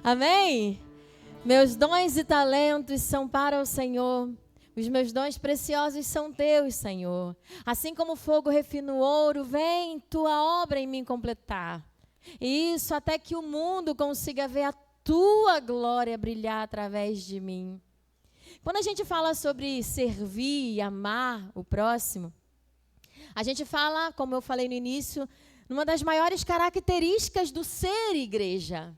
Amém? Meus dons e talentos são para o Senhor. Os meus dons preciosos são teus, Senhor. Assim como o fogo refina o ouro, vem tua obra em mim completar. E isso até que o mundo consiga ver a tua glória brilhar através de mim. Quando a gente fala sobre servir e amar o próximo, a gente fala, como eu falei no início, numa das maiores características do ser igreja.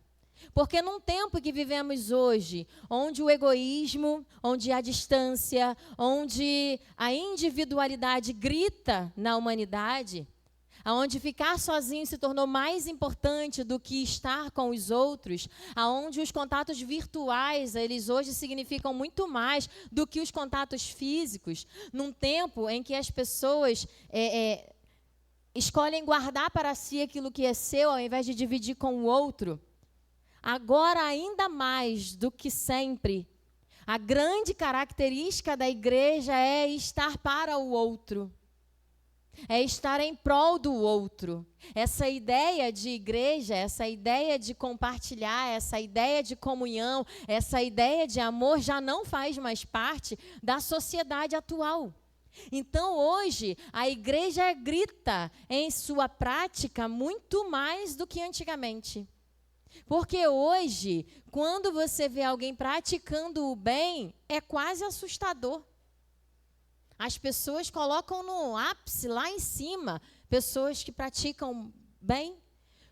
Porque num tempo que vivemos hoje, onde o egoísmo, onde a distância, onde a individualidade grita na humanidade, aonde ficar sozinho se tornou mais importante do que estar com os outros, aonde os contatos virtuais, eles hoje significam muito mais do que os contatos físicos, num tempo em que as pessoas escolhem guardar para si aquilo que é seu, ao invés de dividir com o outro. Agora, ainda mais do que sempre, a grande característica da igreja é estar para o outro. É estar em prol do outro. Essa ideia de igreja, essa ideia de compartilhar, essa ideia de comunhão, essa ideia de amor já não faz mais parte da sociedade atual. Então, hoje, a igreja grita em sua prática muito mais do que antigamente. Porque hoje, quando você vê alguém praticando o bem, é quase assustador. As pessoas colocam no ápice, lá em cima, pessoas que praticam bem,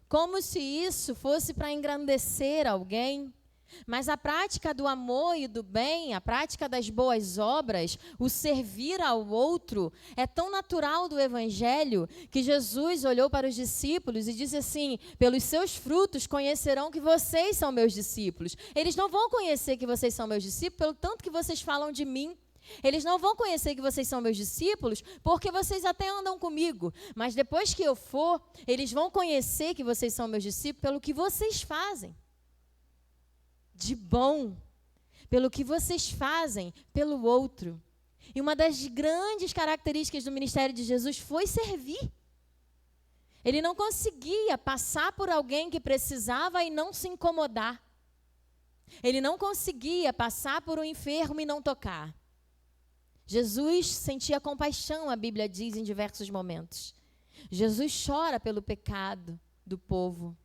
como se isso fosse para engrandecer alguém. Mas a prática do amor e do bem, a prática das boas obras, o servir ao outro, é tão natural do Evangelho que Jesus olhou para os discípulos e disse assim: pelos seus frutos conhecerão que vocês são meus discípulos. Eles não vão conhecer que vocês são meus discípulos pelo tanto que vocês falam de mim. Eles não vão conhecer que vocês são meus discípulos porque vocês até andam comigo. Mas depois que eu for, eles vão conhecer que vocês são meus discípulos pelo que vocês fazem de bom, pelo que vocês fazem pelo outro. E uma das grandes características do ministério de Jesus foi servir. Ele não conseguia passar por alguém que precisava e não se incomodar. Ele não conseguia passar por um enfermo e não tocar. Jesus sentia compaixão, a Bíblia diz em diversos momentos. Jesus chora pelo pecado do povo.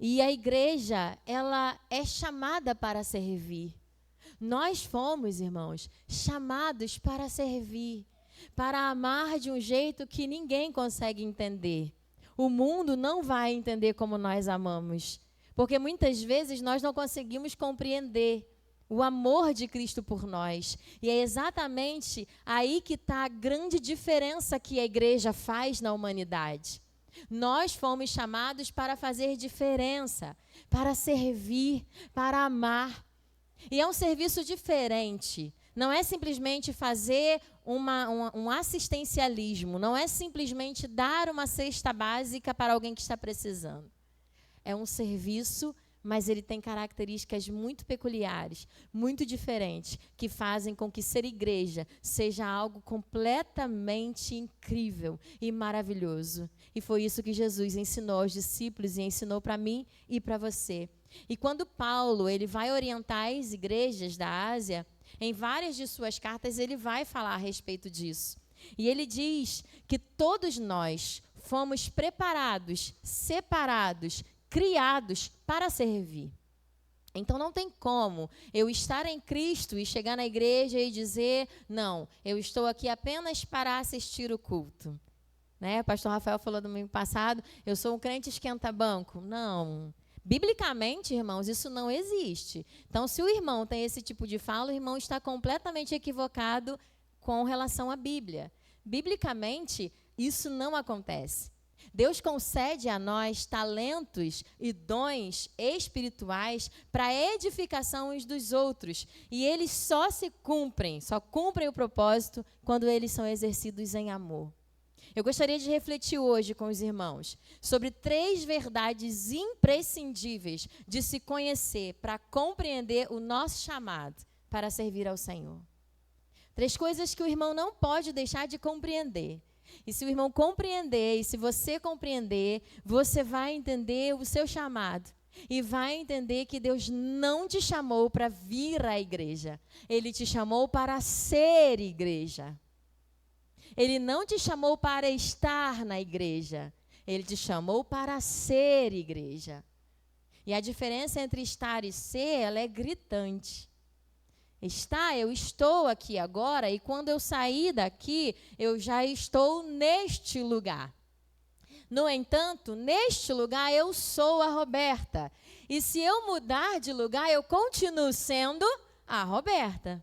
E a igreja, ela é chamada para servir. Nós fomos, irmãos, chamados para servir, para amar de um jeito que ninguém consegue entender. O mundo não vai entender como nós amamos, porque muitas vezes nós não conseguimos compreender o amor de Cristo por nós. E é exatamente aí que está a grande diferença que a igreja faz na humanidade. Nós fomos chamados para fazer diferença, para servir, para amar. E é um serviço diferente. Não é simplesmente fazer um assistencialismo. Não é simplesmente dar uma cesta básica para alguém que está precisando. É um serviço, mas ele tem características muito peculiares, muito diferentes, que fazem com que ser igreja seja algo completamente incrível e maravilhoso. E foi isso que Jesus ensinou aos discípulos e ensinou para mim e para você. E quando Paulo ele vai orientar as igrejas da Ásia, em várias de suas cartas ele vai falar a respeito disso. E ele diz que todos nós fomos preparados, separados, criados para servir. Então não tem como eu estar em Cristo e chegar na igreja e dizer, não, eu estou aqui apenas para assistir o culto. Né? O pastor Rafael falou no domingo passado, eu sou um crente esquenta-banco. Não. Biblicamente, irmãos, isso não existe. Então, se o irmão tem esse tipo de fala, o irmão está completamente equivocado com relação à Bíblia. Biblicamente, isso não acontece. Deus concede a nós talentos e dons espirituais para a edificação uns dos outros. E eles só cumprem o propósito quando eles são exercidos em amor. Eu gostaria de refletir hoje com os irmãos sobre 3 verdades imprescindíveis de se conhecer para compreender o nosso chamado para servir ao Senhor. 3 coisas que o irmão não pode deixar de compreender. E se o irmão compreender, e se você compreender, você vai entender o seu chamado e vai entender que Deus não te chamou para vir à igreja. Ele te chamou para ser igreja. Ele não te chamou para estar na igreja. Ele te chamou para ser igreja. E a diferença entre estar e ser, ela é gritante. Estar, eu estou aqui agora, e quando eu sair daqui, eu já estou neste lugar. No entanto, neste lugar eu sou a Roberta. E se eu mudar de lugar, eu continuo sendo a Roberta.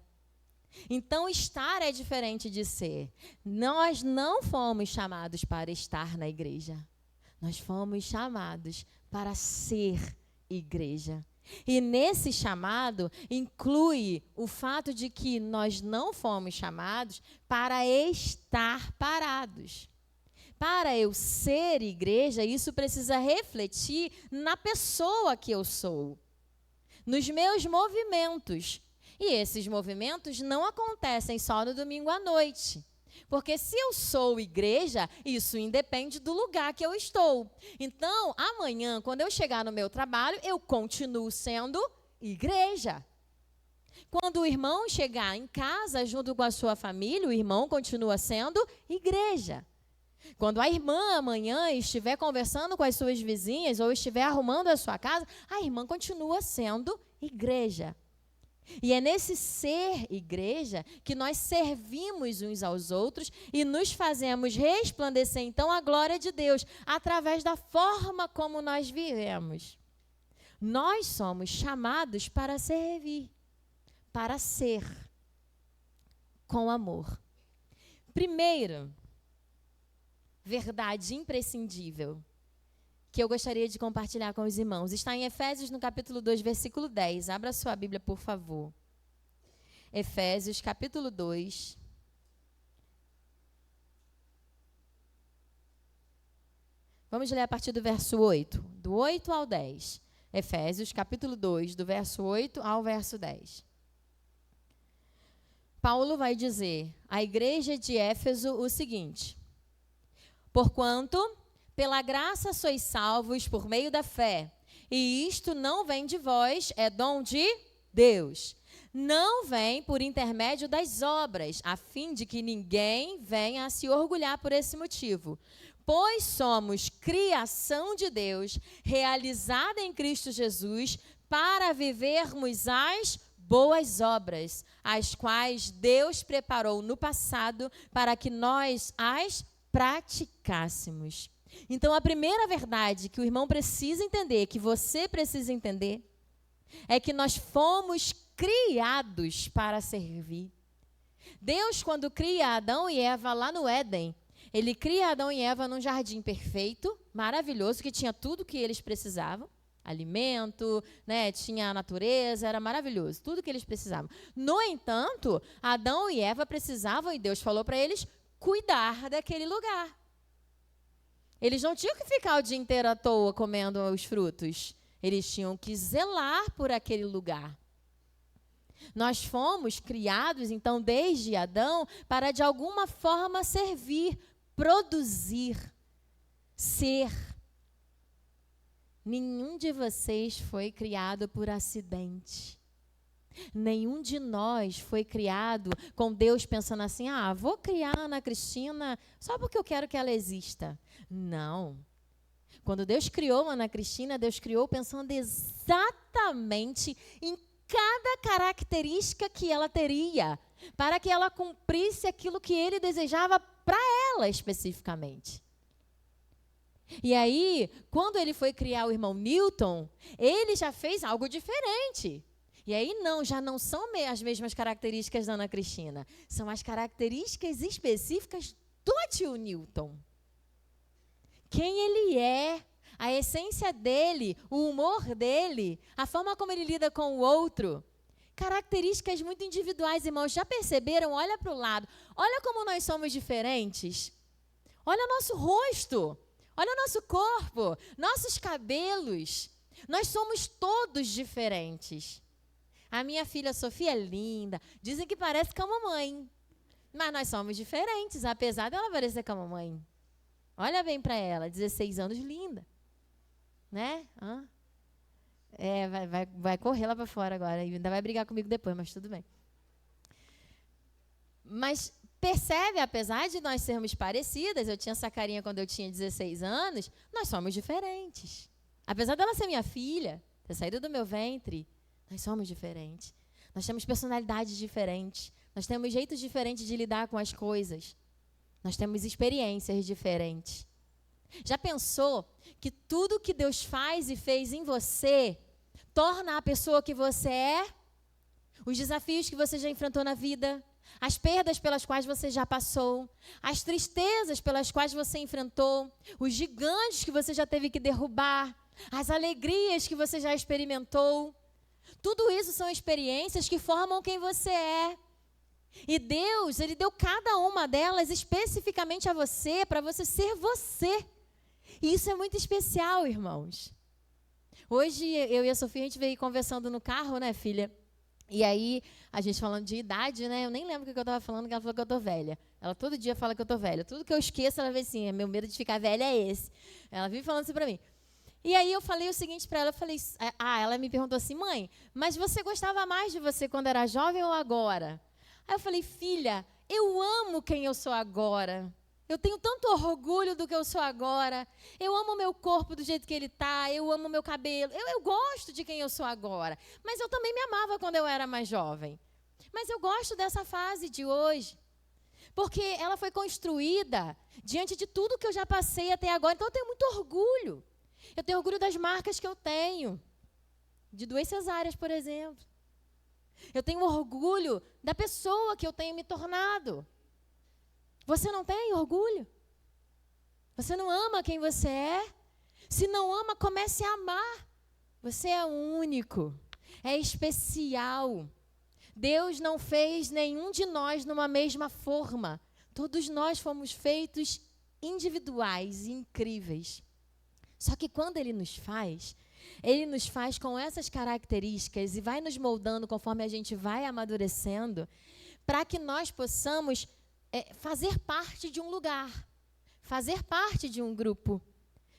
Então, estar é diferente de ser. Nós não fomos chamados para estar na igreja. Nós fomos chamados para ser igreja. E nesse chamado inclui o fato de que nós não fomos chamados para estar parados. Para eu ser igreja, isso precisa refletir na pessoa que eu sou, nos meus movimentos. E esses movimentos não acontecem só no domingo à noite. Porque se eu sou igreja, isso independe do lugar que eu estou. Então, amanhã, quando eu chegar no meu trabalho, eu continuo sendo igreja. Quando o irmão chegar em casa junto com a sua família, o irmão continua sendo igreja. Quando a irmã amanhã estiver conversando com as suas vizinhas ou estiver arrumando a sua casa, a irmã continua sendo igreja. E é nesse ser igreja que nós servimos uns aos outros e nos fazemos resplandecer, então, a glória de Deus através da forma como nós vivemos. Nós somos chamados para servir, para ser com amor. Primeiro, verdade imprescindível que eu gostaria de compartilhar com os irmãos. Está em Efésios, no capítulo 2, versículo 10. Abra sua Bíblia, por favor. Efésios, capítulo 2. Vamos ler a partir do verso 8. Do 8 ao 10. Efésios, capítulo 2, do verso 8 ao verso 10. Paulo vai dizer à igreja de Éfeso o seguinte: porquanto, pela graça sois salvos por meio da fé, e isto não vem de vós, é dom de Deus. Não vem por intermédio das obras, a fim de que ninguém venha a se orgulhar por esse motivo. Pois somos criação de Deus, realizada em Cristo Jesus, para vivermos as boas obras, as quais Deus preparou no passado para que nós as praticássemos. Então, a primeira verdade que o irmão precisa entender, que você precisa entender, é que nós fomos criados para servir. Deus, quando cria Adão e Eva lá no Éden, ele cria Adão e Eva num jardim perfeito, maravilhoso, que tinha tudo que eles precisavam. Alimento, né, tinha a natureza, era maravilhoso, tudo que eles precisavam. No entanto, Adão e Eva precisavam, e Deus falou para eles, cuidar daquele lugar. Eles não tinham que ficar o dia inteiro à toa comendo os frutos. Eles tinham que zelar por aquele lugar. Nós fomos criados, então, desde Adão, para de alguma forma servir, produzir, ser. Nenhum de vocês foi criado por acidente. Nenhum de nós foi criado com Deus pensando assim, vou criar a Ana Cristina só porque eu quero que ela exista. Não. Quando Deus criou a Ana Cristina, Deus criou pensando exatamente em cada característica que ela teria, para que ela cumprisse aquilo que ele desejava para ela especificamente. E aí, quando ele foi criar o irmão Newton, ele já fez algo diferente. E aí, já não são as mesmas características da Ana Cristina. São as características específicas do tio Newton. Quem ele é, a essência dele, o humor dele, a forma como ele lida com o outro. Características muito individuais, irmãos. Já perceberam? Olha para o lado. Olha como nós somos diferentes. Olha nosso rosto. Olha o nosso corpo, nossos cabelos. Nós somos todos diferentes. A minha filha Sofia é linda. Dizem que parece com a mamãe. Mas nós somos diferentes, apesar dela parecer com a mamãe. Olha bem para ela, 16 anos, linda. Né? Vai correr lá para fora agora. E ainda vai brigar comigo depois, mas tudo bem. Mas percebe, apesar de nós sermos parecidas, eu tinha essa carinha quando eu tinha 16 anos, nós somos diferentes. Apesar dela ser minha filha, ter saído do meu ventre, nós somos diferentes. Nós temos personalidades diferentes. Nós temos jeitos diferentes de lidar com as coisas. Nós temos experiências diferentes. Já pensou que tudo que Deus faz e fez em você torna a pessoa que você é? Os desafios que você já enfrentou na vida, as perdas pelas quais você já passou, as tristezas pelas quais você enfrentou, os gigantes que você já teve que derrubar, as alegrias que você já experimentou. Tudo isso são experiências que formam quem você é. E Deus, Ele deu cada uma delas especificamente a você, para você ser você. E isso é muito especial, irmãos. Hoje, eu e a Sofia, a gente veio conversando no carro, né, filha? E aí, a gente falando de idade, né? Eu nem lembro o que eu estava falando, que ela falou que eu tô velha. Ela todo dia fala que eu tô velha. Tudo que eu esqueço, ela vê assim, meu medo de ficar velha é esse. Ela vive falando isso para mim. E aí eu falei o seguinte para ela, eu falei, ela me perguntou assim, mãe, mas você gostava mais de você quando era jovem ou agora? Aí eu falei, filha, eu amo quem eu sou agora. Eu tenho tanto orgulho do que eu sou agora. Eu amo meu corpo do jeito que ele está. Eu amo meu cabelo. Eu gosto de quem eu sou agora. Mas eu também me amava quando eu era mais jovem. Mas eu gosto dessa fase de hoje. Porque ela foi construída diante de tudo que eu já passei até agora. Então eu tenho muito orgulho. Eu tenho orgulho das marcas que eu tenho. De 2 cesáreas, por exemplo. Eu tenho orgulho da pessoa que eu tenho me tornado. Você não tem orgulho? Você não ama quem você é? Se não ama, comece a amar. Você é único, é especial. Deus não fez nenhum de nós numa mesma forma. Todos nós fomos feitos individuais e incríveis. Só que quando Ele nos faz com essas características e vai nos moldando conforme a gente vai amadurecendo, para que nós possamos fazer parte de um lugar, fazer parte de um grupo,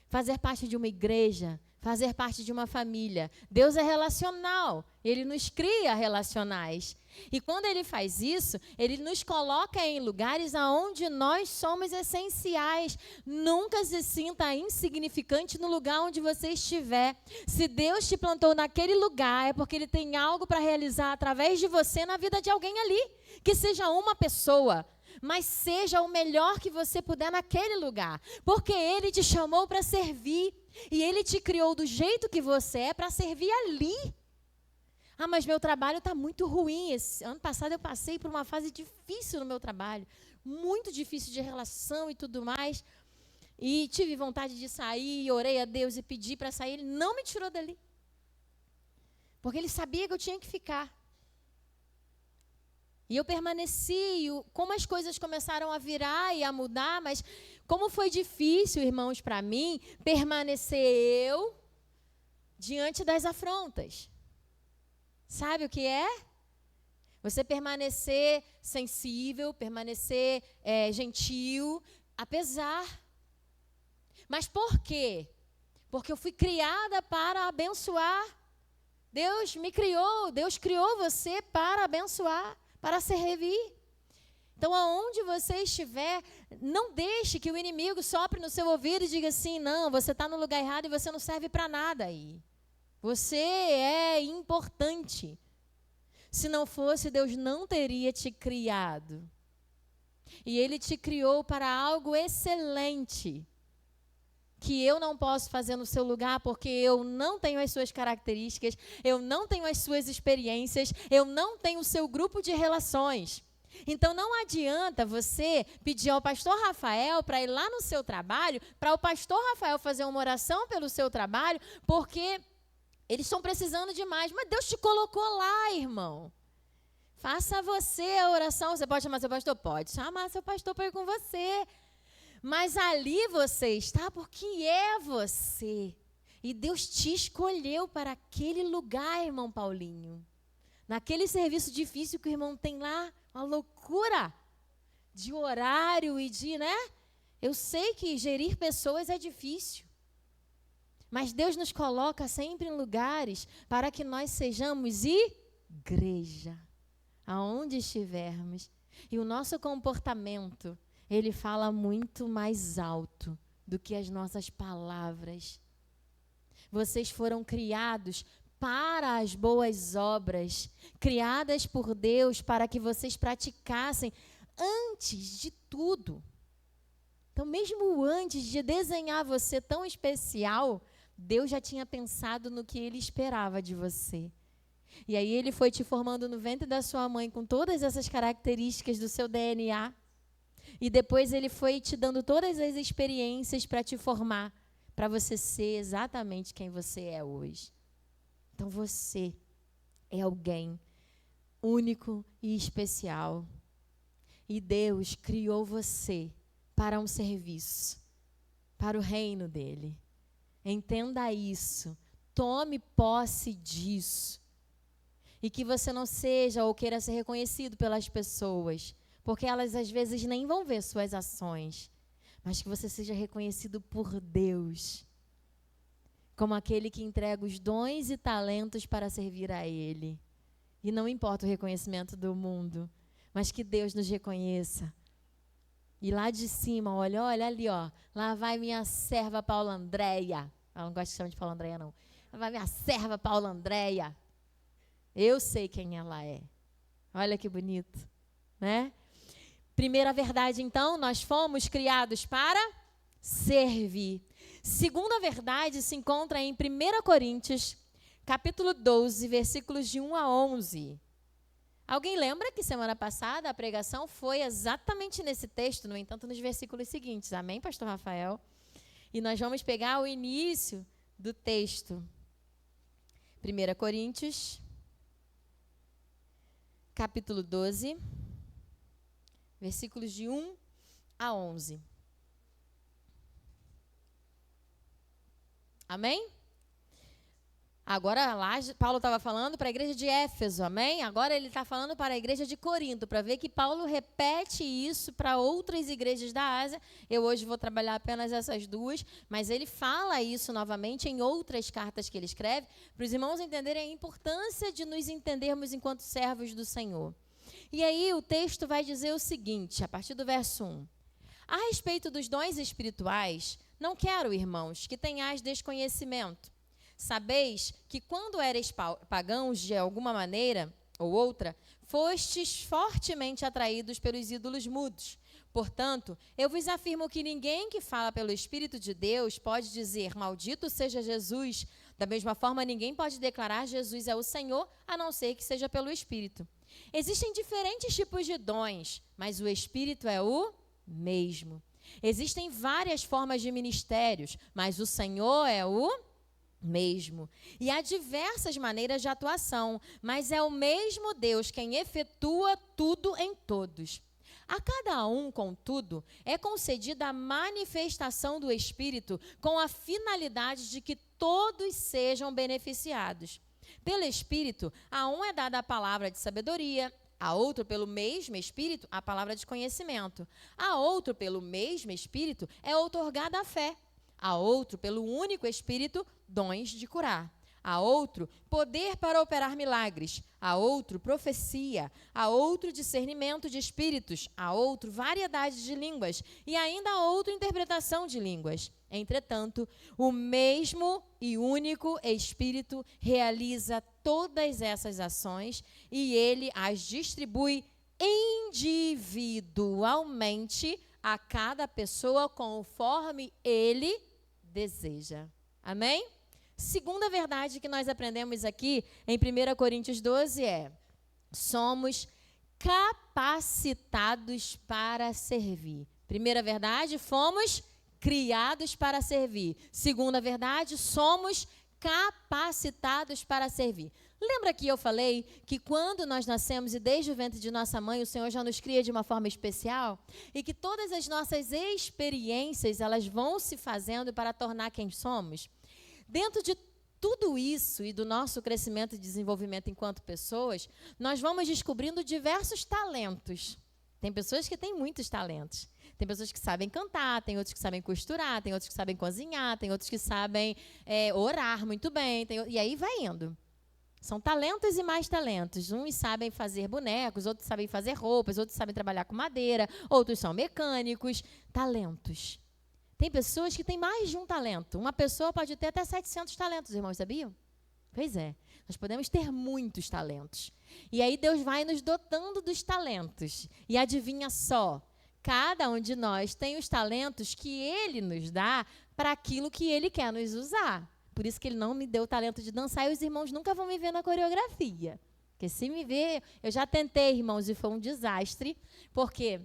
fazer parte de uma igreja, fazer parte de uma família. Deus é relacional, Ele nos cria relacionais. E quando Ele faz isso, Ele nos coloca em lugares onde nós somos essenciais. Nunca se sinta insignificante no lugar onde você estiver. Se Deus te plantou naquele lugar, é porque Ele tem algo para realizar através de você na vida de alguém ali. Que seja uma pessoa, mas seja o melhor que você puder naquele lugar. Porque Ele te chamou para servir. E Ele te criou do jeito que você é para servir ali. Mas meu trabalho está muito ruim. Esse ano passado eu passei por uma fase difícil no meu trabalho. Muito difícil de relação e tudo mais. E tive vontade de sair, e orei a Deus e pedi para sair. Ele não me tirou dali. Porque Ele sabia que eu tinha que ficar. E eu permaneci, e como as coisas começaram a virar e a mudar, mas como foi difícil, irmãos, para mim, permanecer eu diante das afrontas. Sabe o que é? Você permanecer sensível, permanecer gentil, apesar. Mas por quê? Porque eu fui criada para abençoar. Deus me criou, Deus criou você para abençoar, para servir. Então, aonde você estiver, não deixe que o inimigo sopre no seu ouvido e diga assim, não, você está no lugar errado e você não serve para nada aí. Você é importante. Se não fosse, Deus não teria te criado. E Ele te criou para algo excelente, que eu não posso fazer no seu lugar, porque eu não tenho as suas características, eu não tenho as suas experiências, eu não tenho o seu grupo de relações. Então, não adianta você pedir ao pastor Rafael para ir lá no seu trabalho, para o pastor Rafael fazer uma oração pelo seu trabalho, porque eles estão precisando demais. Mas Deus te colocou lá, irmão. Faça você a oração. Você pode chamar seu pastor? Pode chamar seu pastor para ir com você. Mas ali você está porque é você. E Deus te escolheu para aquele lugar, irmão Paulinho. Naquele serviço difícil que o irmão tem lá, uma loucura de horário e de, né? Eu sei que gerir pessoas é difícil. Mas Deus nos coloca sempre em lugares para que nós sejamos igreja, aonde estivermos. E o nosso comportamento, ele fala muito mais alto do que as nossas palavras. Vocês foram criados para as boas obras, criadas por Deus para que vocês praticassem antes de tudo. Então, mesmo antes de desenhar você tão especial, Deus já tinha pensado no que Ele esperava de você. E aí Ele foi te formando no ventre da sua mãe com todas essas características do seu DNA. E depois Ele foi te dando todas as experiências para te formar, para você ser exatamente quem você é hoje. Então você é alguém único e especial. E Deus criou você para um serviço, para o reino dele. Entenda isso, tome posse disso. E que você não seja ou queira ser reconhecido pelas pessoas, porque elas às vezes nem vão ver suas ações, mas que você seja reconhecido por Deus, como aquele que entrega os dons e talentos para servir a Ele. E não importa o reconhecimento do mundo, mas que Deus nos reconheça. E lá de cima, olha ali, ó, lá vai minha serva Paula Andréia. Eu não gosto de chamar de Paula Andréia, não. Lá vai minha serva Paula Andréia. Eu sei quem ela é. Olha que bonito, né? Primeira verdade, então, nós fomos criados para servir. Segunda verdade se encontra em 1 Coríntios, capítulo 12, versículos de 1 a 11. Alguém lembra que semana passada a pregação foi exatamente nesse texto, no entanto, nos versículos seguintes. Amém, pastor Rafael? E nós vamos pegar o início do texto. 1 Coríntios, capítulo 12, versículos de 1 a 11. Amém? Agora lá, Paulo estava falando para a igreja de Éfeso, amém? Agora ele está falando para a igreja de Corinto, para ver que Paulo repete isso para outras igrejas da Ásia. Eu hoje vou trabalhar apenas essas duas, mas ele fala isso novamente em outras cartas que ele escreve, para os irmãos entenderem a importância de nos entendermos enquanto servos do Senhor. E aí o texto vai dizer o seguinte, a partir do verso 1. A respeito dos dons espirituais, não quero, irmãos, que tenhais desconhecimento. Sabeis que quando erais pagãos de alguma maneira ou outra, fostes fortemente atraídos pelos ídolos mudos. Portanto, eu vos afirmo que ninguém que fala pelo Espírito de Deus pode dizer, maldito seja Jesus. Da mesma forma, ninguém pode declarar Jesus é o Senhor, a não ser que seja pelo Espírito. Existem diferentes tipos de dons, mas o Espírito é o mesmo. Existem várias formas de ministérios, mas o Senhor é o mesmo. E há diversas maneiras de atuação, mas é o mesmo Deus quem efetua tudo em todos. A cada um, contudo, é concedida a manifestação do Espírito com a finalidade de que todos sejam beneficiados. Pelo Espírito, a um é dada a palavra de sabedoria, a outro, pelo mesmo Espírito, a palavra de conhecimento. A outro, pelo mesmo Espírito, é outorgada a fé. A outro, pelo único Espírito, dons de curar. A outro, poder para operar milagres. A outro, profecia. A outro, discernimento de espíritos. A outro, variedade de línguas. E ainda a outro, interpretação de línguas. Entretanto, o mesmo e único Espírito realiza todas essas ações e ele as distribui individualmente a cada pessoa conforme ele deseja. Amém? Segunda verdade que nós aprendemos aqui em 1 Coríntios 12 é: somos capacitados para servir. Primeira verdade, fomos criados para servir. Segunda verdade, somos capacitados para servir. Lembra que eu falei que quando nós nascemos e desde o ventre de nossa mãe, o Senhor já nos cria de uma forma especial? E que todas as nossas experiências, elas vão se fazendo para tornar quem somos? Dentro de tudo isso e do nosso crescimento e desenvolvimento enquanto pessoas, nós vamos descobrindo diversos talentos. Tem pessoas que têm muitos talentos. Tem pessoas que sabem cantar, tem outros que sabem costurar, tem outros que sabem cozinhar, tem outros que sabem orar muito bem, e aí vai indo. São talentos e mais talentos. Uns sabem fazer bonecos, outros sabem fazer roupas, outros sabem trabalhar com madeira, outros são mecânicos. Talentos. Tem pessoas que têm mais de um talento. Uma pessoa pode ter até 700 talentos, irmãos, sabiam? Pois é. Nós podemos ter muitos talentos. E aí Deus vai nos dotando dos talentos. E adivinha só, cada um de nós tem os talentos que Ele nos dá para aquilo que Ele quer nos usar. Por isso que Ele não me deu o talento de dançar e os irmãos nunca vão me ver na coreografia. Porque se me ver, eu já tentei, irmãos, e foi um desastre, porque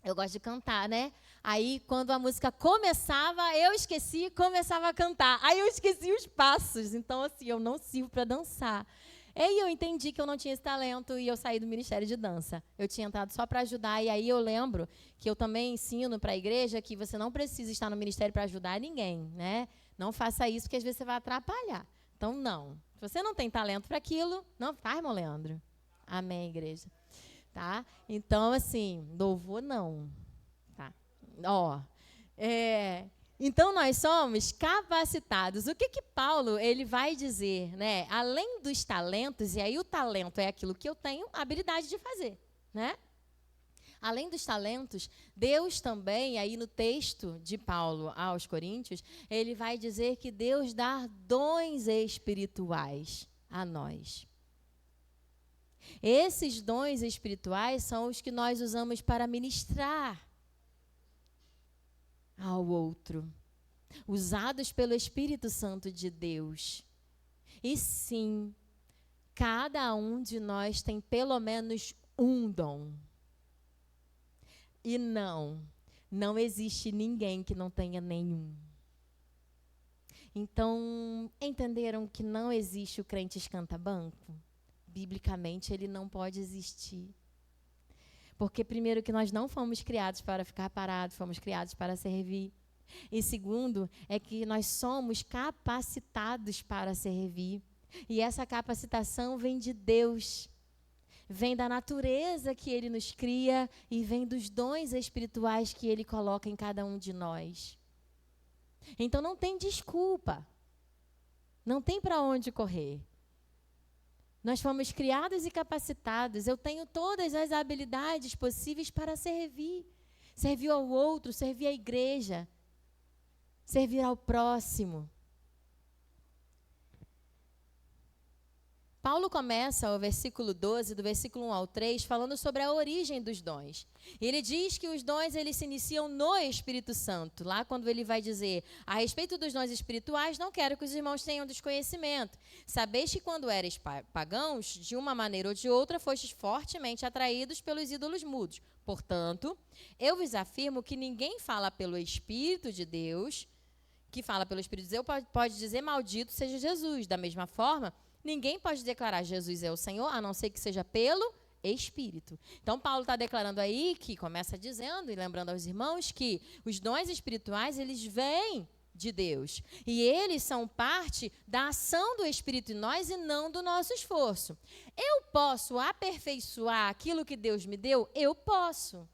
eu gosto de cantar, né? Aí, quando a música começava, eu esqueci e começava a cantar. Aí eu esqueci os passos. Então, assim, eu não sirvo para dançar. E aí eu entendi que eu não tinha esse talento e eu saí do Ministério de Dança. Eu tinha entrado só para ajudar. E aí eu lembro que eu também ensino para a igreja que você não precisa estar no ministério para ajudar ninguém, né? Não faça isso, porque às vezes você vai atrapalhar. Então, não. Se você não tem talento para aquilo, não. Tá, irmão Leandro? Amém, igreja. Tá? Então, assim, louvor não. Tá? Ó, então, nós somos capacitados. O que Paulo ele vai dizer, né? Além dos talentos, e aí o talento é aquilo que eu tenho a habilidade de fazer, né? Além dos talentos, Deus também, aí no texto de Paulo aos Coríntios, ele vai dizer que Deus dá dons espirituais a nós. Esses dons espirituais são os que nós usamos para ministrar ao outro, usados pelo Espírito Santo de Deus. E sim, cada um de nós tem pelo menos um dom. E não existe ninguém que não tenha nenhum. Então, entenderam que não existe o crente escanta-banco? Biblicamente, ele não pode existir. Porque, primeiro, que nós não fomos criados para ficar parados, fomos criados para servir. E, segundo, é que nós somos capacitados para servir. E essa capacitação vem de Deus. Vem da natureza que Ele nos cria e vem dos dons espirituais que Ele coloca em cada um de nós. Então, não tem desculpa. Não tem para onde correr. Nós fomos criados e capacitados. Eu tenho todas as habilidades possíveis para servir. Servir ao outro, servir à igreja, servir ao próximo. Paulo começa o versículo 12, do versículo 1 ao 3, falando sobre a origem dos dons. Ele diz que os dons eles se iniciam no Espírito Santo. Lá quando ele vai dizer, a respeito dos dons espirituais, não quero que os irmãos tenham desconhecimento. Sabeis que quando eres pagãos, de uma maneira ou de outra, fostes fortemente atraídos pelos ídolos mudos. Portanto, eu vos afirmo que ninguém fala pelo Espírito de Deus, que fala pelo Espírito de Deus, pode dizer maldito seja Jesus. Da mesma forma, ninguém pode declarar Jesus é o Senhor, a não ser que seja pelo Espírito. Então, Paulo está declarando aí, que começa dizendo, e lembrando aos irmãos, que os dons espirituais, eles vêm de Deus. E eles são parte da ação do Espírito em nós e não do nosso esforço. Eu posso aperfeiçoar aquilo que Deus me deu? Eu posso.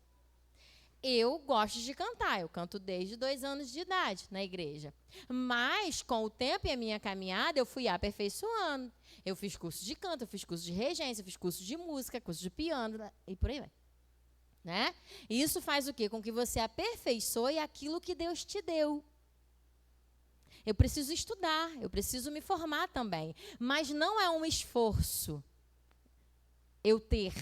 Eu gosto de cantar, eu canto desde 2 anos de idade na igreja. Mas, com o tempo e a minha caminhada, eu fui aperfeiçoando. Eu fiz curso de canto, eu fiz curso de regência, eu fiz curso de música, curso de piano, e por aí vai. Né? E isso faz o quê? Com que você aperfeiçoe aquilo que Deus te deu. Eu preciso estudar, eu preciso me formar também. Mas não é um esforço eu ter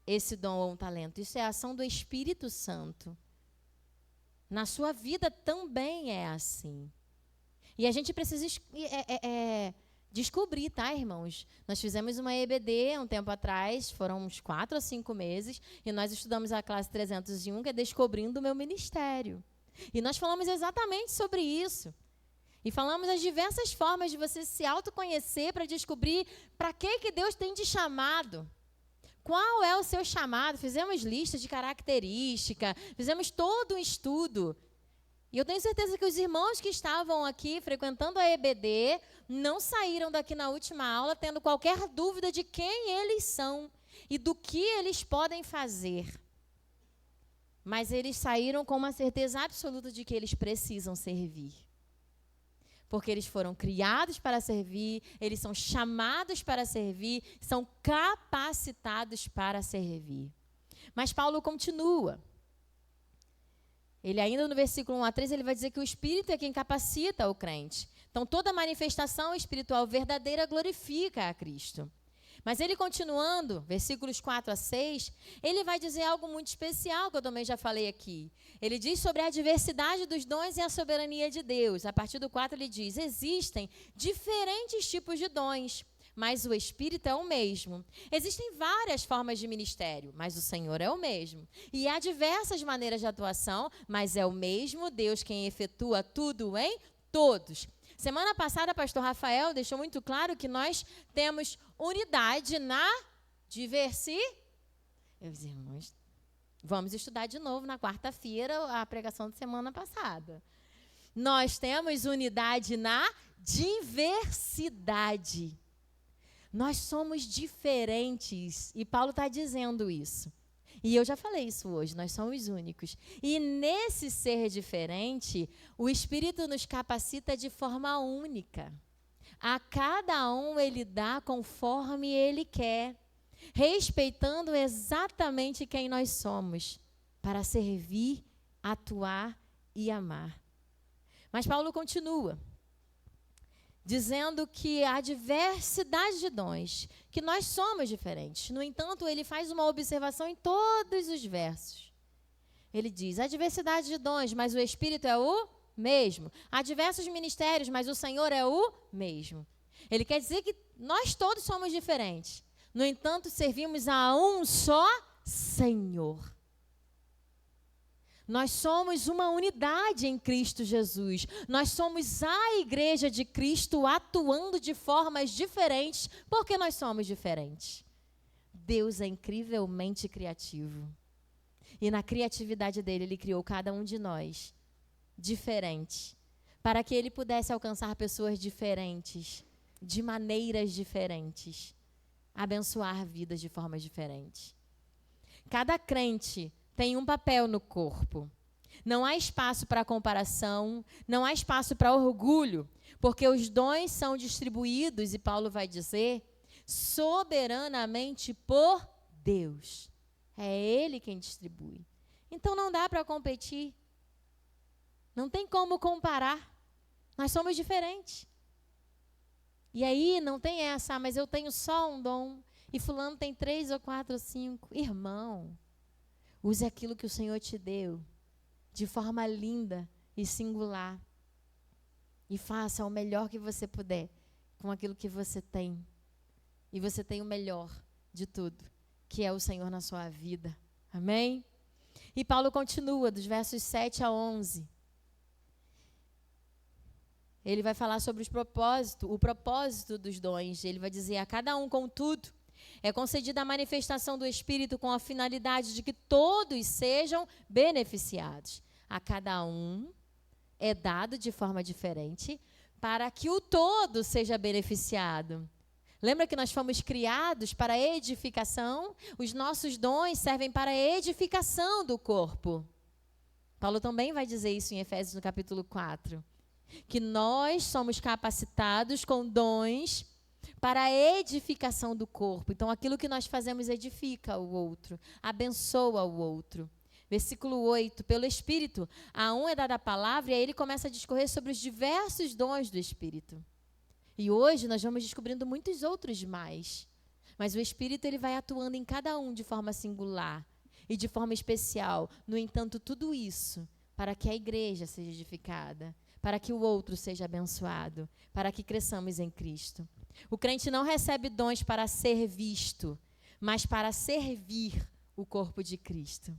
esse dom ou um talento. Isso é a ação do Espírito Santo. Na sua vida também é assim. E a gente precisa descobrir, tá, irmãos? Nós fizemos uma EBD um tempo atrás, foram uns 4 ou 5 meses, e nós estudamos a classe 301, que é Descobrindo o Meu Ministério. E nós falamos exatamente sobre isso. E falamos as diversas formas de você se autoconhecer para descobrir para que Deus tem te chamado. Qual é o seu chamado? Fizemos lista de característica, fizemos todo um estudo. E eu tenho certeza que os irmãos que estavam aqui frequentando a EBD não saíram daqui na última aula tendo qualquer dúvida de quem eles são e do que eles podem fazer. mas eles saíram com uma certeza absoluta de que eles precisam servir. Porque eles foram criados para servir, eles são chamados para servir, são capacitados para servir. Mas Paulo continua. Ele ainda no versículo 1 a 3, ele vai dizer que o Espírito é quem capacita o crente. Então, toda manifestação espiritual verdadeira glorifica a Cristo. Mas ele continuando, versículos 4 a 6, ele vai dizer algo muito especial, que eu também já falei aqui. Ele diz sobre a diversidade dos dons e a soberania de Deus. A partir do 4 ele diz, existem diferentes tipos de dons, mas o Espírito é o mesmo. Existem várias formas de ministério, mas o Senhor é o mesmo. E há diversas maneiras de atuação, mas é o mesmo Deus quem efetua tudo em todos. Semana passada, pastor Rafael deixou muito claro que nós temos unidade na diversidade. Irmãos, vamos estudar de novo na quarta-feira a pregação de semana passada. Nós temos unidade na diversidade. Nós somos diferentes e Paulo está dizendo isso. E eu já falei isso hoje, nós somos únicos. E nesse ser diferente, o Espírito nos capacita de forma única. A cada um ele dá conforme ele quer, respeitando exatamente quem nós somos, para servir, atuar e amar. Mas Paulo continua, dizendo que há diversidade de dons, que nós somos diferentes. No entanto, ele faz uma observação em todos os versos. Ele diz, há diversidade de dons, mas o Espírito é o mesmo. Há diversos ministérios, mas o Senhor é o mesmo. Ele quer dizer que nós todos somos diferentes. No entanto, servimos a um só Senhor. Nós somos uma unidade em Cristo Jesus. Nós somos a igreja de Cristo atuando de formas diferentes, porque nós somos diferentes. Deus é incrivelmente criativo. E na criatividade dele, ele criou cada um de nós diferente, para que ele pudesse alcançar pessoas diferentes, de maneiras diferentes, abençoar vidas de formas diferentes. Cada crente tem um papel no corpo. Não há espaço para comparação, não há espaço para orgulho, porque os dons são distribuídos, e Paulo vai dizer, soberanamente por Deus. É Ele quem distribui. Então não dá para competir. Não tem como comparar. Nós somos diferentes. E aí não tem essa, mas eu tenho só um dom, e fulano tem 3 ou 4 ou 5. Irmão, use aquilo que o Senhor te deu de forma linda e singular. E faça o melhor que você puder com aquilo que você tem. E você tem o melhor de tudo, que é o Senhor na sua vida. Amém? E Paulo continua, dos versos 7 a 11. Ele vai falar sobre o propósito dos dons. Ele vai dizer, a cada um, contudo, é concedida a manifestação do Espírito com a finalidade de que todos sejam beneficiados. A cada um é dado de forma diferente para que o todo seja beneficiado. Lembra que nós fomos criados para edificação? Os nossos dons servem para a edificação do corpo. Paulo também vai dizer isso em Efésios, no capítulo 4. Que nós somos capacitados com dons para a edificação do corpo. Então, aquilo que nós fazemos edifica o outro, abençoa o outro. Versículo 8, pelo Espírito, a um é dada a palavra, e aí ele começa a discorrer sobre os diversos dons do Espírito. E hoje nós vamos descobrindo muitos outros mais. Mas o Espírito ele vai atuando em cada um de forma singular e de forma especial. No entanto, tudo isso para que a igreja seja edificada, para que o outro seja abençoado, para que cresçamos em Cristo. O crente não recebe dons para ser visto, mas para servir o corpo de Cristo.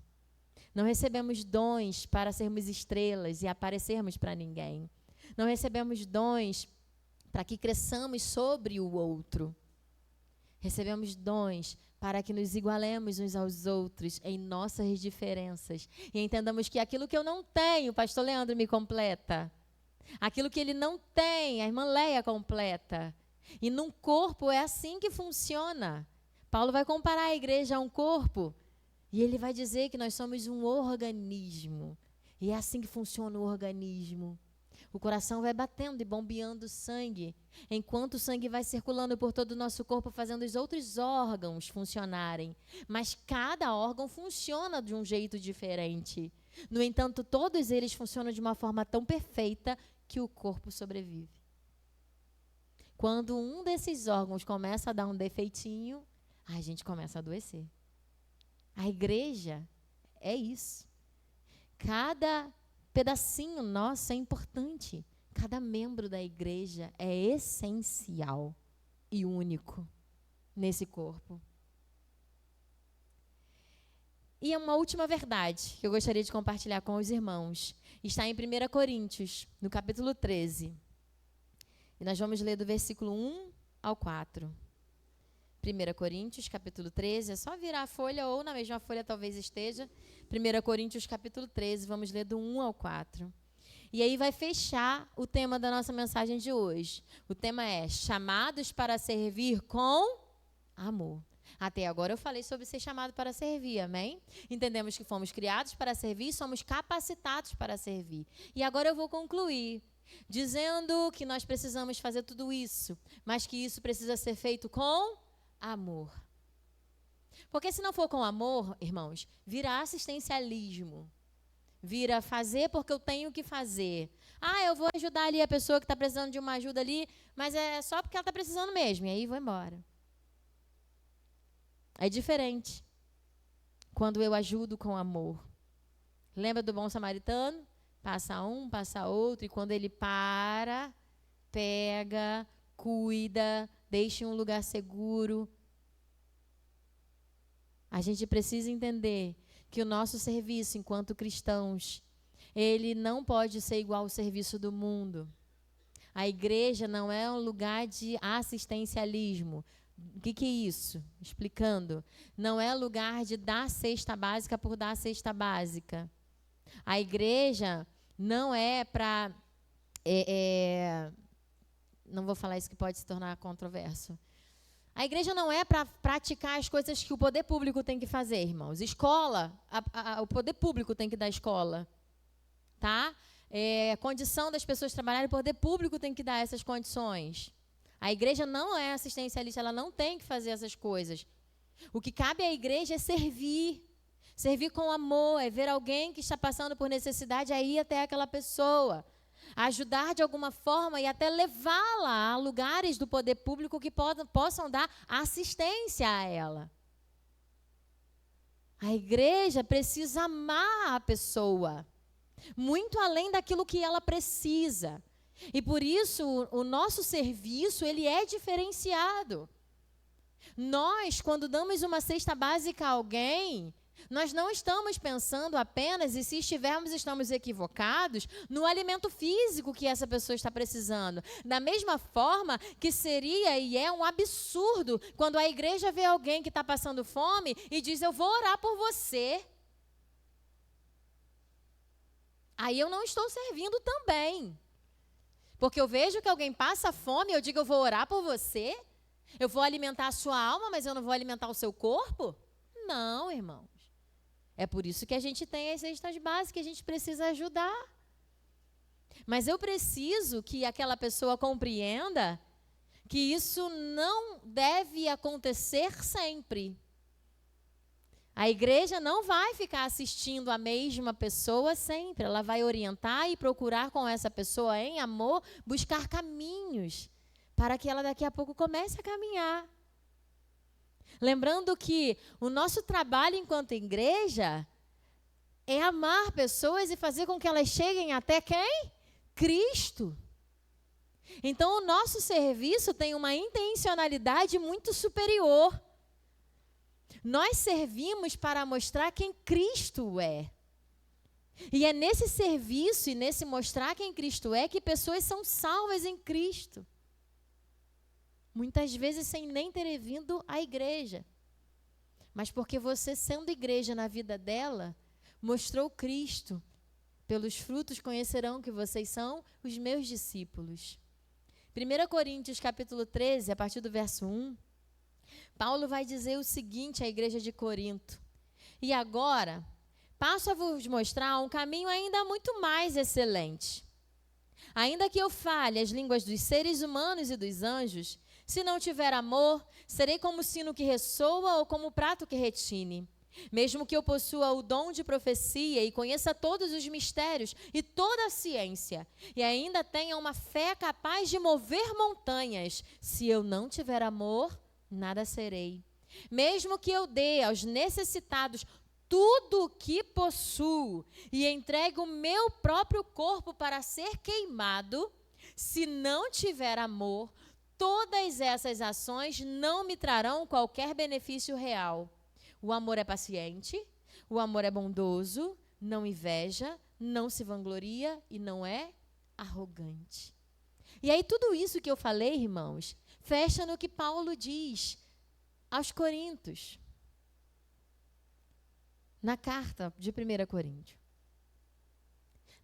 Não recebemos dons para sermos estrelas e aparecermos para ninguém. Não recebemos dons para que cresçamos sobre o outro. Recebemos dons para que nos igualemos uns aos outros em nossas diferenças. E entendamos que aquilo que eu não tenho, o pastor Leandro me completa. Aquilo que ele não tem, a irmã Leia completa. E num corpo é assim que funciona. Paulo vai comparar a igreja a um corpo. E ele vai dizer que nós somos um organismo. E é assim que funciona o organismo. O coração vai batendo e bombeando sangue, enquanto o sangue vai circulando por todo o nosso corpo, fazendo os outros órgãos funcionarem. Mas cada órgão funciona de um jeito diferente. No entanto, todos eles funcionam de uma forma tão perfeita que o corpo sobrevive. Quando um desses órgãos começa a dar um defeitinho, a gente começa a adoecer. A igreja é isso. Cada pedacinho nosso é importante. Cada membro da igreja é essencial e único nesse corpo. E uma última verdade que eu gostaria de compartilhar com os irmãos. Está em 1 Coríntios, no capítulo 13. E nós vamos ler do versículo 1 ao 4. 1 Coríntios, capítulo 13. É só virar a folha, ou na mesma folha talvez esteja. 1 Coríntios, capítulo 13. Vamos ler do 1 ao 4. E aí vai fechar o tema da nossa mensagem de hoje. O tema é chamados para servir com amor. Até agora eu falei sobre ser chamado para servir, amém? Entendemos que fomos criados para servir e somos capacitados para servir. E agora eu vou concluir dizendo que nós precisamos fazer tudo isso, mas que isso precisa ser feito com amor. Porque se não for com amor, irmãos, vira assistencialismo. Vira fazer porque eu tenho que fazer. Ah, eu vou ajudar ali a pessoa que está precisando de uma ajuda ali, mas é só porque ela está precisando mesmo, e aí vou embora. É diferente quando eu ajudo com amor. Lembra do bom samaritano? Passa um, passa outro, e quando ele para, pega, cuida, deixa em um lugar seguro. A gente precisa entender que o nosso serviço enquanto cristãos, ele não pode ser igual ao serviço do mundo. A igreja não é um lugar de assistencialismo. O que é isso? Explicando. Não é lugar de dar cesta básica por dar cesta básica. A igreja não é para... não vou falar isso que pode se tornar controverso. A igreja não é para praticar as coisas que o poder público tem que fazer, irmãos. Escola, o poder público tem que dar escola. Tá? A condição das pessoas trabalharem, o poder público tem que dar essas condições. A igreja não é assistencialista, ela não tem que fazer essas coisas. O que cabe à igreja é servir. Servir com amor, é ver alguém que está passando por necessidade, é ir até aquela pessoa. Ajudar de alguma forma e até levá-la a lugares do poder público que possam dar assistência a ela. A igreja precisa amar a pessoa, muito além daquilo que ela precisa. E por isso, o nosso serviço, ele é diferenciado. Nós, quando damos uma cesta básica a alguém, nós não estamos pensando apenas, e se estivermos, estamos equivocados, no alimento físico que essa pessoa está precisando. Da mesma forma que seria e é um absurdo quando a igreja vê alguém que está passando fome e diz, eu vou orar por você. Aí eu não estou servindo também. Porque eu vejo que alguém passa fome e eu digo, eu vou orar por você? Eu vou alimentar a sua alma, mas eu não vou alimentar o seu corpo? Não, irmãos. É por isso que a gente tem as cestas básicas, que a gente precisa ajudar. Mas eu preciso que aquela pessoa compreenda que isso não deve acontecer sempre. A igreja não vai ficar assistindo a mesma pessoa sempre. Ela vai orientar e procurar com essa pessoa em amor, buscar caminhos para que ela daqui a pouco comece a caminhar. Lembrando que o nosso trabalho enquanto igreja é amar pessoas e fazer com que elas cheguem até quem? Cristo. Então, o nosso serviço tem uma intencionalidade muito superior. Nós servimos para mostrar quem Cristo é. E é nesse serviço e nesse mostrar quem Cristo é que pessoas são salvas em Cristo. Muitas vezes sem nem ter vindo à igreja. Mas porque você, sendo igreja na vida dela, mostrou Cristo. Pelos frutos conhecerão que vocês são os meus discípulos. 1 Coríntios capítulo 13, a partir do verso 1, Paulo vai dizer o seguinte à igreja de Corinto. E agora, passo a vos mostrar um caminho ainda muito mais excelente. Ainda que eu fale as línguas dos seres humanos e dos anjos, se não tiver amor, serei como o sino que ressoa ou como o prato que retine. Mesmo que eu possua o dom de profecia e conheça todos os mistérios e toda a ciência, e ainda tenha uma fé capaz de mover montanhas, se eu não tiver amor, nada serei. Mesmo que eu dê aos necessitados tudo o que possuo e entregue o meu próprio corpo para ser queimado, se não tiver amor, todas essas ações não me trarão qualquer benefício real. O amor é paciente, o amor é bondoso, não inveja, não se vangloria e não é arrogante. E aí tudo isso que eu falei, irmãos, fecha no que Paulo diz aos Coríntios, na carta de 1 Coríntios.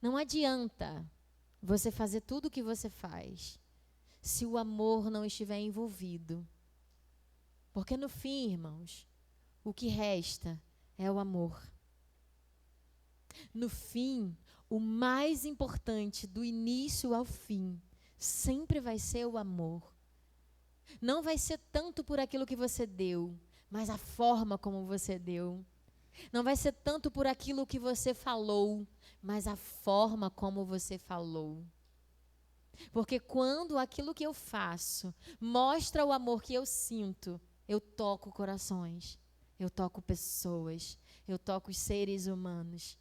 Não adianta você fazer tudo o que você faz se o amor não estiver envolvido. Porque no fim, irmãos, o que resta é o amor. No fim, o mais importante do início ao fim sempre vai ser o amor. Não vai ser tanto por aquilo que você deu, mas a forma como você deu. Não vai ser tanto por aquilo que você falou, mas a forma como você falou. Porque quando aquilo que eu faço mostra o amor que eu sinto, eu toco corações. Eu toco pessoas, eu toco os seres humanos.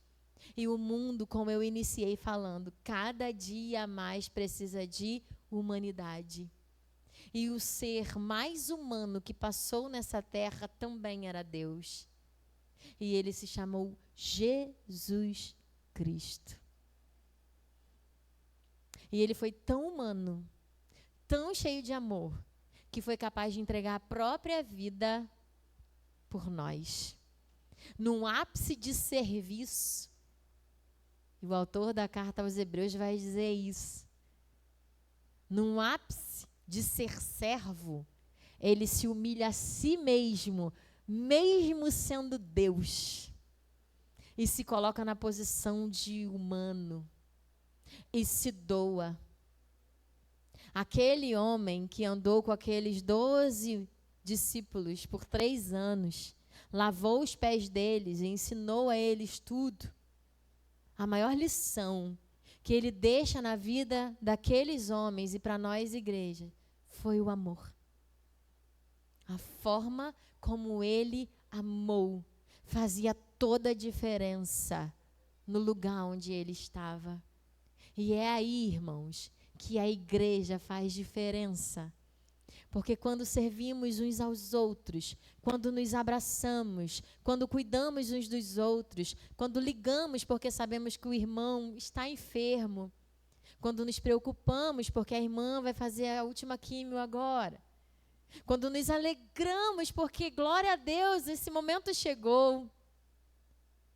E o mundo, como eu iniciei falando, cada dia mais precisa de humanidade. E o ser mais humano que passou nessa terra também era Deus. E ele se chamou Jesus Cristo. E ele foi tão humano, tão cheio de amor, que foi capaz de entregar a própria vida por nós, num ápice de serviço. E o autor da carta aos Hebreus vai dizer isso. Num ápice de ser servo, ele se humilha a si mesmo, mesmo sendo Deus, e se coloca na posição de humano, e se doa. Aquele homem que andou com aqueles 12 discípulos por 3 anos, lavou os pés deles e ensinou a eles tudo. A maior lição que ele deixa na vida daqueles homens e para nós, igreja, foi o amor. A forma como ele amou fazia toda a diferença no lugar onde ele estava. E é aí, irmãos, que a igreja faz diferença. Porque quando servimos uns aos outros, quando nos abraçamos, quando cuidamos uns dos outros, quando ligamos porque sabemos que o irmão está enfermo, quando nos preocupamos porque a irmã vai fazer a última químio agora, quando nos alegramos porque, glória a Deus, esse momento chegou.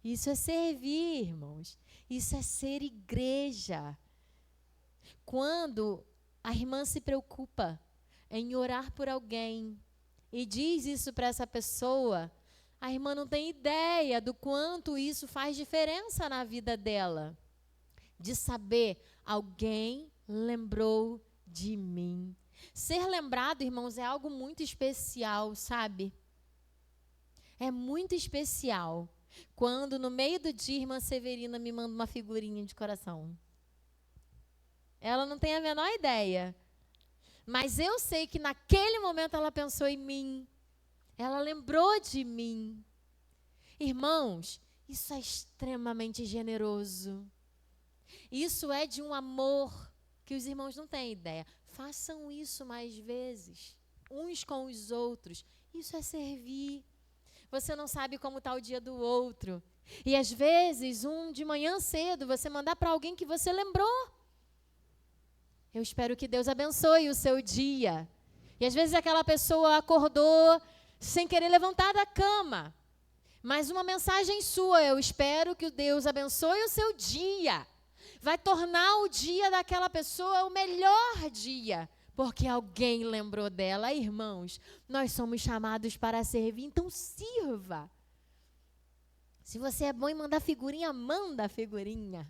Isso é servir, irmãos. Isso é ser igreja. Quando a irmã se preocupa em orar por alguém e diz isso para essa pessoa, a irmã não tem ideia do quanto isso faz diferença na vida dela. De saber, alguém lembrou de mim. Ser lembrado, irmãos, é algo muito especial, sabe? É muito especial quando no meio do dia, irmã Severina me manda uma figurinha de coração. Ela não tem a menor ideia. Mas eu sei que naquele momento ela pensou em mim. Ela lembrou de mim. Irmãos, isso é extremamente generoso. Isso é de um amor que os irmãos não têm ideia. Façam isso mais vezes, uns com os outros. Isso é servir. Você não sabe como está o dia do outro. E às vezes, de manhã cedo, você mandar para alguém que você lembrou. Eu espero que Deus abençoe o seu dia. E às vezes aquela pessoa acordou sem querer levantar da cama. Mas uma mensagem sua, eu espero que Deus abençoe o seu dia. Vai tornar o dia daquela pessoa o melhor dia. Porque alguém lembrou dela. Irmãos, nós somos chamados para servir, então sirva. Se você é bom em mandar figurinha, manda a figurinha.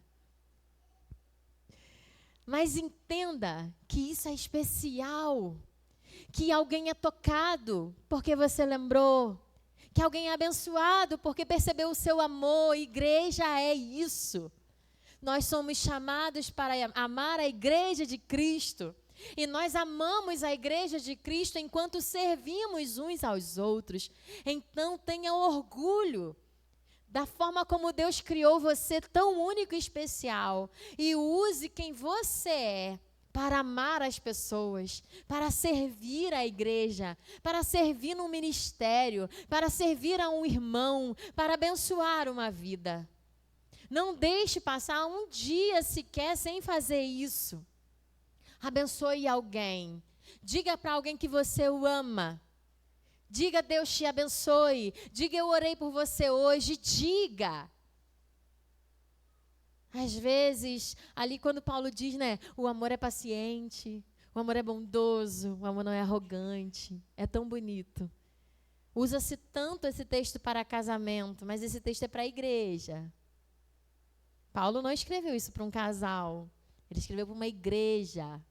Mas entenda que isso é especial. Que alguém é tocado porque você lembrou. Que alguém é abençoado porque percebeu o seu amor. Igreja é isso. Nós somos chamados para amar a igreja de Cristo. E nós amamos a igreja de Cristo enquanto servimos uns aos outros. Então tenha orgulho da forma como Deus criou você tão único e especial. E use quem você é para amar as pessoas, para servir a igreja, para servir no ministério, para servir a um irmão, para abençoar uma vida. Não deixe passar um dia sequer sem fazer isso. Abençoe alguém. Diga para alguém que você o ama. Diga, Deus te abençoe. Diga, eu orei por você hoje. Diga. Às vezes, ali quando Paulo diz, né, o amor é paciente, o amor é bondoso, o amor não é arrogante. É tão bonito. Usa-se tanto esse texto para casamento, mas esse texto é para a igreja. Paulo não escreveu isso para um casal. Ele escreveu para uma igreja.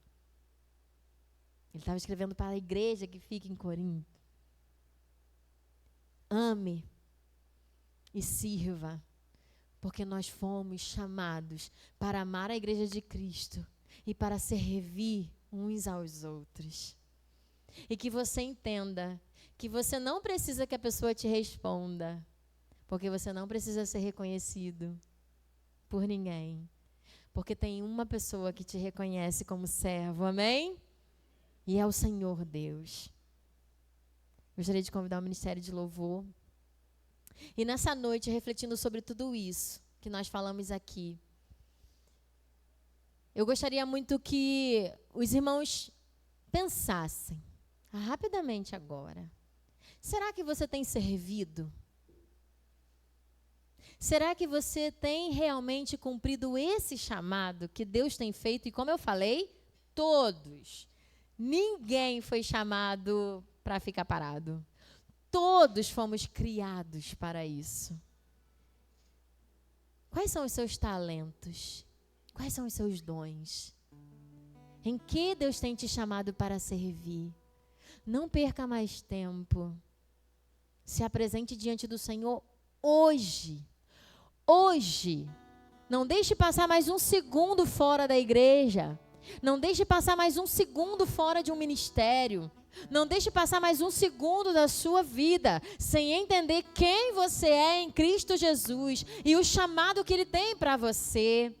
Ele estava escrevendo para a igreja que fica em Corinto. Ame e sirva, porque nós fomos chamados para amar a igreja de Cristo e para servir uns aos outros. E que você entenda que você não precisa que a pessoa te responda, porque você não precisa ser reconhecido por ninguém. Porque tem uma pessoa que te reconhece como servo, amém? E é o Senhor Deus. Gostaria de convidar o Ministério de Louvor. E nessa noite, refletindo sobre tudo isso que nós falamos aqui, eu gostaria muito que os irmãos pensassem, rapidamente agora, será que você tem servido? Será que você tem realmente cumprido esse chamado que Deus tem feito? E como eu falei, todos. Ninguém foi chamado para ficar parado. Todos fomos criados para isso. Quais são os seus talentos? Quais são os seus dons? Em que Deus tem te chamado para servir? Não perca mais tempo. Se apresente diante do Senhor hoje. Hoje. Não deixe passar mais um segundo fora da igreja. Não deixe passar mais um segundo fora de um ministério. Não deixe passar mais um segundo da sua vida sem entender quem você é em Cristo Jesus e o chamado que Ele tem para você.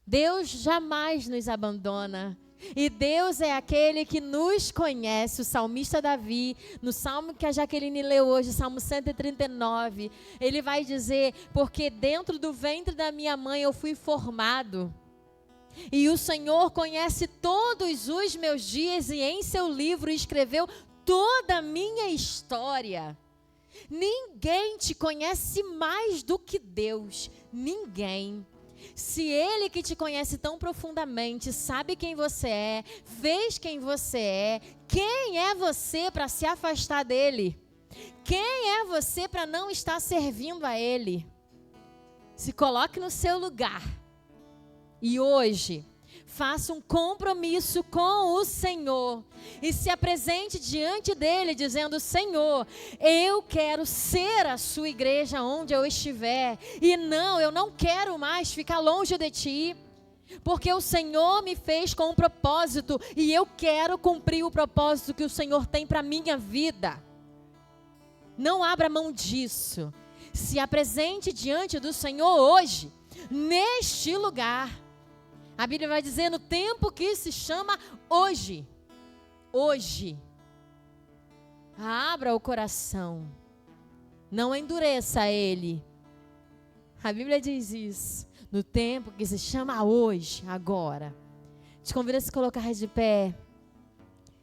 Deus jamais nos abandona. E Deus é aquele que nos conhece. O salmista Davi, no salmo que a Jaqueline leu hoje, Salmo 139, ele vai dizer, porque dentro do ventre da minha mãe eu fui formado. E o Senhor conhece todos os meus dias e em seu livro escreveu toda a minha história. Ninguém te conhece mais do que Deus. Ninguém. Se Ele que te conhece tão profundamente, sabe quem você é, vês quem você é, quem é você para se afastar dEle? Quem é você para não estar servindo a Ele? Se coloque no seu lugar. E hoje, faça um compromisso com o Senhor e se apresente diante dEle dizendo, Senhor, eu quero ser a sua igreja onde eu estiver. E não, eu não quero mais ficar longe de Ti, porque o Senhor me fez com um propósito e eu quero cumprir o propósito que o Senhor tem para a minha vida. Não abra mão disso. Se apresente diante do Senhor hoje, neste lugar. A Bíblia vai dizer no tempo que se chama hoje. Hoje. Abra o coração. Não endureça ele. A Bíblia diz isso. No tempo que se chama hoje, agora. Te convido a se colocar de pé.